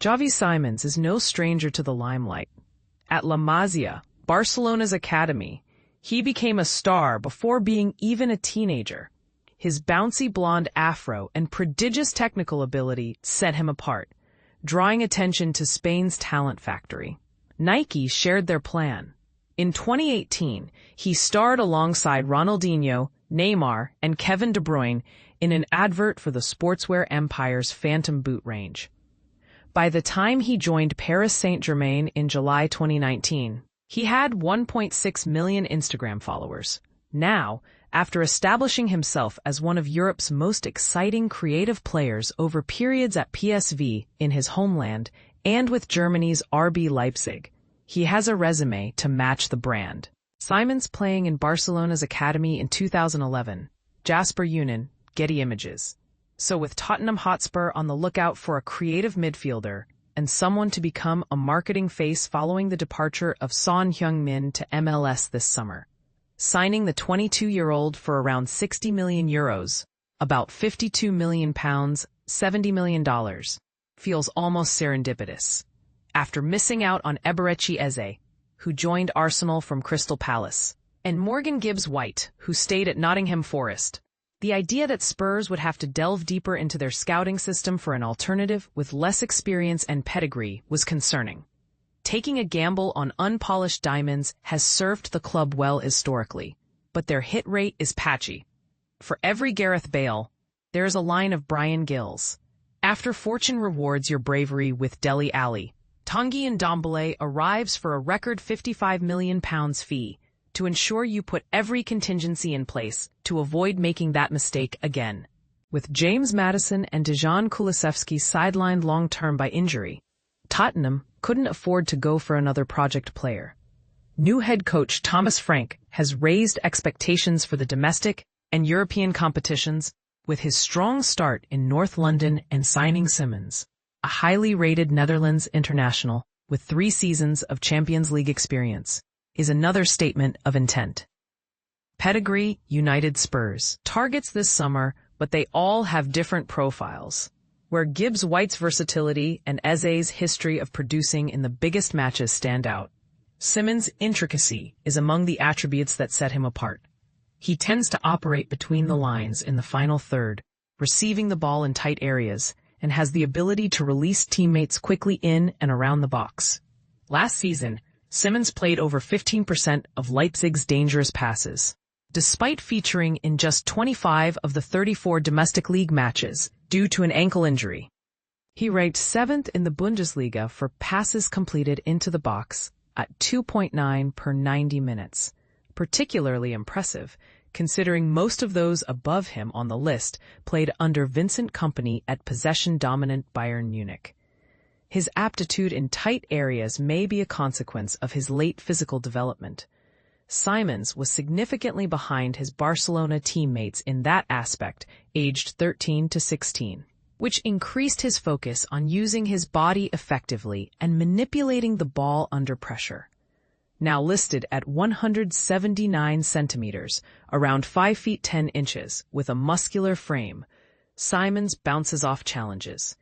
Xavi Simons is no stranger to the limelight. At La Masia, Barcelona's academy, he became a star before being even a teenager. His bouncy blonde afro and prodigious technical ability set him apart, drawing attention to Spain's talent factory. Nike shared their plan. In 2018, he starred alongside Ronaldinho, Neymar, and Kevin De Bruyne in an advert for the sportswear empire's Phantom boot range. By the time he joined Paris Saint-Germain in July 2019, he had 1.6 million Instagram followers. Now, after establishing himself as one of Europe's most exciting creative players over periods at PSV in his homeland and with Germany's RB Leipzig, he has a resume to match the brand. Simons playing in Barcelona's academy in 2011. Jasper Younan, Getty Images. So with Tottenham Hotspur on the lookout for a creative midfielder and someone to become a marketing face following the departure of Son Heung-min to MLS this summer, signing the 22-year-old for around €60 million, about £52 million, $70 million, feels almost serendipitous. After missing out on Eberechi Eze, who joined Arsenal from Crystal Palace, and Morgan Gibbs-White, who stayed at Nottingham Forest, the idea that Spurs would have to delve deeper into their scouting system for an alternative with less experience and pedigree was concerning. Taking a gamble on unpolished diamonds has served the club well historically, but their hit rate is patchy. For every Gareth Bale, there is a line of Brian Gills. After fortune rewards your bravery with Dele Alli, Tanguy Ndombele arrives for a record £55 million fee to ensure you put every contingency in place to avoid making that mistake again. With James Maddison and Dejan Kulusevski sidelined long-term by injury, Tottenham couldn't afford to go for another project player. New head coach Thomas Frank has raised expectations for the domestic and European competitions with his strong start in North London and signing Simons, a highly rated Netherlands international with 3 seasons of Champions League experience, is another statement of intent. Pedigree United Spurs targets this summer, but they all have different profiles. Where Gibbs-White's versatility and Eze's history of producing in the biggest matches stand out, Simons' intricacy is among the attributes that set him apart. He tends to operate between the lines in the final third, receiving the ball in tight areas, and has the ability to release teammates quickly in and around the box. Last season, Simons played over 15% of Leipzig's dangerous passes, despite featuring in just 25 of the 34 domestic league matches due to an ankle injury. He ranked 7th in the Bundesliga for passes completed into the box at 2.9 per 90 minutes, particularly impressive considering most of those above him on the list played under Vincent Kompany at possession-dominant Bayern Munich. His aptitude in tight areas may be a consequence of his late physical development. Simons was significantly behind his Barcelona teammates in that aspect, aged 13 to 16, which increased his focus on using his body effectively and manipulating the ball under pressure. Now listed at 179 centimeters, around 5 feet 10 inches, with a muscular frame, Simons bounces off challenges.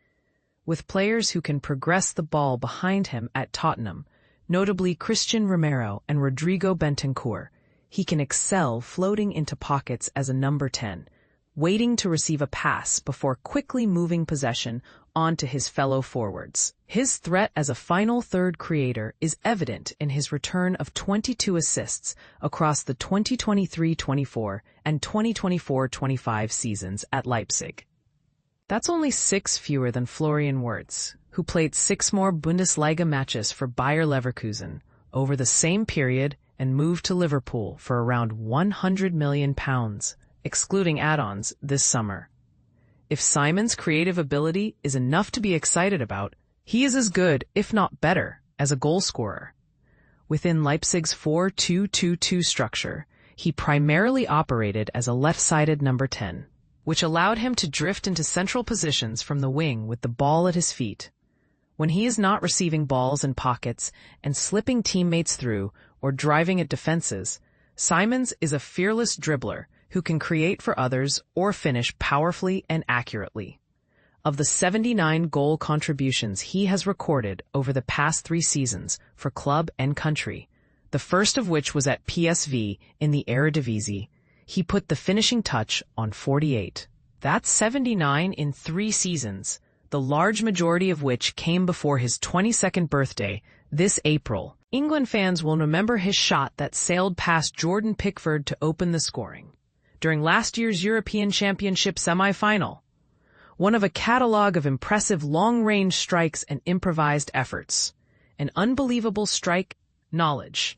With players who can progress the ball behind him at Tottenham, notably Christian Romero and Rodrigo Bentancur, he can excel floating into pockets as a number 10, waiting to receive a pass before quickly moving possession onto his fellow forwards. His threat as a final third creator is evident in his return of 22 assists across the 2023-24 and 2024-25 seasons at Leipzig. That's only 6 fewer than Florian Wirtz, who played 6 more Bundesliga matches for Bayer Leverkusen over the same period and moved to Liverpool for around £100 million, excluding add-ons, this summer. If Simons' creative ability is enough to be excited about, he is as good, if not better, as a goal-scorer. Within Leipzig's 4-2-2-2 structure, he primarily operated as a left-sided number 10, which allowed him to drift into central positions from the wing with the ball at his feet. When he is not receiving balls in pockets and slipping teammates through or driving at defenses, Simons is a fearless dribbler who can create for others or finish powerfully and accurately. of the 79 goal contributions he has recorded over the past 3 seasons for club and country, the first of which was at PSV in the Eredivisie, he put the finishing touch on 48. That's 79 in 3 seasons, the large majority of which came before his 22nd birthday this April. England fans will remember his shot that sailed past Jordan Pickford to open the scoring during last year's European Championship semi-final, one of a catalogue of impressive long-range strikes and improvised efforts. An unbelievable strike knowledge.